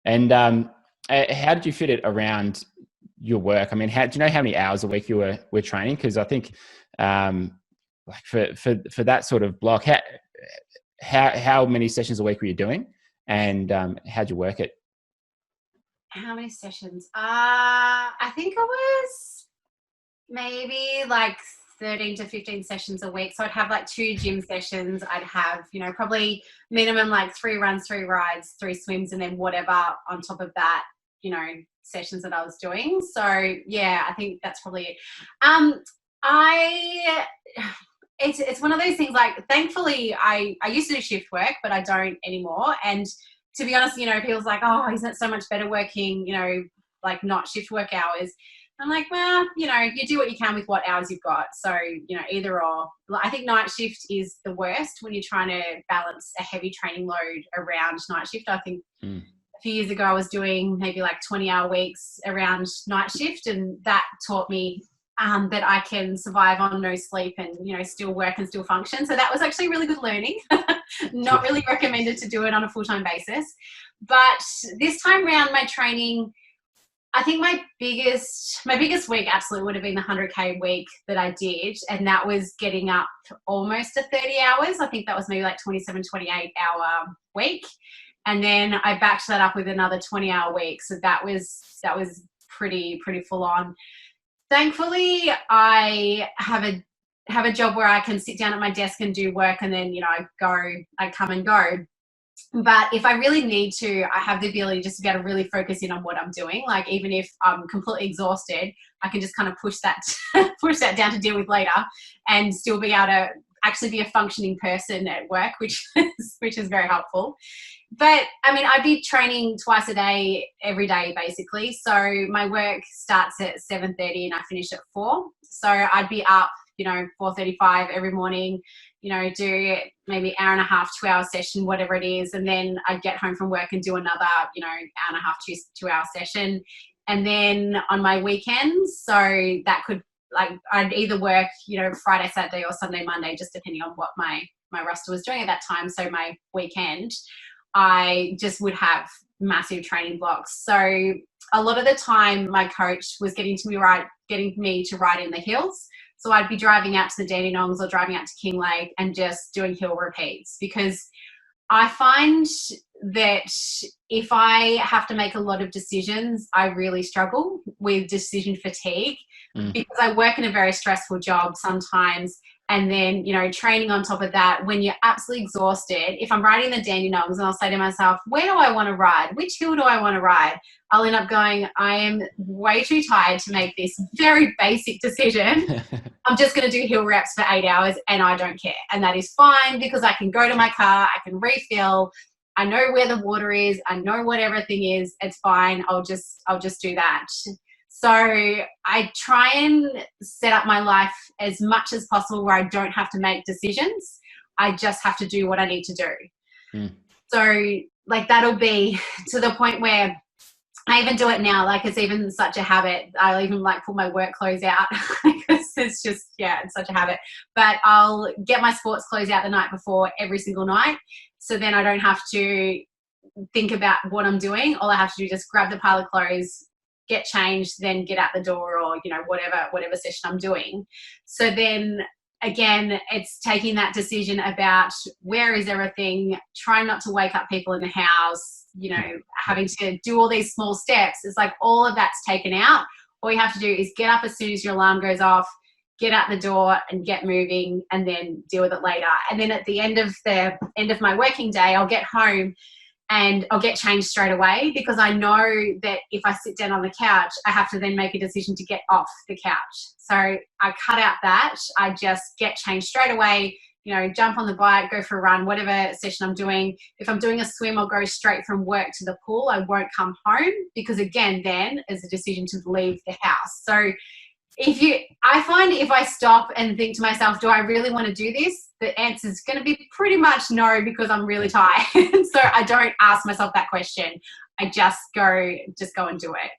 And how did you fit it around your work? I mean, do you know how many hours a week you were training? Because I think like for that sort of block, how many sessions a week were you doing, and how'd you work it? How many sessions? I think it was maybe like 13 to 15 sessions a week. So I'd have like 2 gym sessions. I'd have, probably minimum like 3 runs, 3 rides, 3 swims, and then whatever on top of that, sessions that I was doing. So yeah, I think that's probably it. I it's one of those things, like, thankfully I used to do shift work, but I don't anymore. And to be honest, people's like, oh, isn't it so much better working, like not shift work hours? I'm like, well, you do what you can with what hours you've got. So, either or. I think night shift is the worst when you're trying to balance a heavy training load around night shift. I think a few years ago I was doing maybe like 20-hour weeks around night shift, and that taught me that I can survive on no sleep and, still work and still function. So that was actually really good learning. Not really recommended to do it on a full-time basis. But this time around, my training, I think my biggest week absolutely would have been the 100K week that I did. And that was getting up almost to 30 hours. I think that was maybe like 27, 28 hour week. And then I backed that up with another 20-hour week. So that was pretty full on. Thankfully, I have a job where I can sit down at my desk and do work, and then, I come and go. But if I really need to, I have the ability just to be able to really focus in on what I'm doing. Like, even if I'm completely exhausted, I can just kind of push that down to deal with later, and still be able to actually be a functioning person at work, which is very helpful. But I mean, I'd be training twice a day, every day, basically. So my work starts at 7:30 and I finish at 4. So I'd be up, 4:35 every morning, do maybe hour and a half, 2-hour session, whatever it is. And then I'd get home from work and do another, hour and a half, 2-hour session. And then on my weekends, so that could, like, I'd either work, Friday, Saturday, or Sunday, Monday, just depending on what my roster was doing at that time. So my weekend, I just would have massive training blocks. So a lot of the time my coach was getting me to ride in the hills. So I'd be driving out to the Dandenongs or driving out to Kinglake and just doing hill repeats, because I find that if I have to make a lot of decisions, I really struggle with decision fatigue, because I work in a very stressful job sometimes. And then, training on top of that, when you're absolutely exhausted, if I'm riding the Dandenongs and I'll say to myself, where do I want to ride? Which hill do I want to ride? I'll end up going, I am way too tired to make this very basic decision. I'm just going to do hill reps for 8 hours and I don't care. And that is fine, because I can go to my car, I can refill, I know where the water is, I know what everything is. It's fine. I'll just do that. So I try and set up my life as much as possible where I don't have to make decisions. I just have to do what I need to do. So, like, that'll be to the point where I even do it now. Like, it's even such a habit. I'll even pull my work clothes out because it's just, it's such a habit. But I'll get my sports clothes out the night before every single night. So then I don't have to think about what I'm doing. All I have to do is just grab the pile of clothes, get changed, then get out the door, or whatever session I'm doing. So then again, it's taking that decision about where is everything, trying not to wake up people in the house, having to do all these small steps. It's like all of that's taken out. All you have to do is get up as soon as your alarm goes off, get out the door and get moving, and then deal with it later. And then at the end of my working day, I'll get home and I'll get changed straight away, because I know that if I sit down on the couch, I have to then make a decision to get off the couch. So I cut out that. I just get changed straight away, jump on the bike, go for a run, whatever session I'm doing. If I'm doing a swim, I'll go straight from work to the pool. I won't come home, because again, then is a decision to leave the house. So I find if I stop and think to myself, do I really want to do this? The answer is going to be pretty much no, because I'm really tired. So I don't ask myself that question. I just go and do it.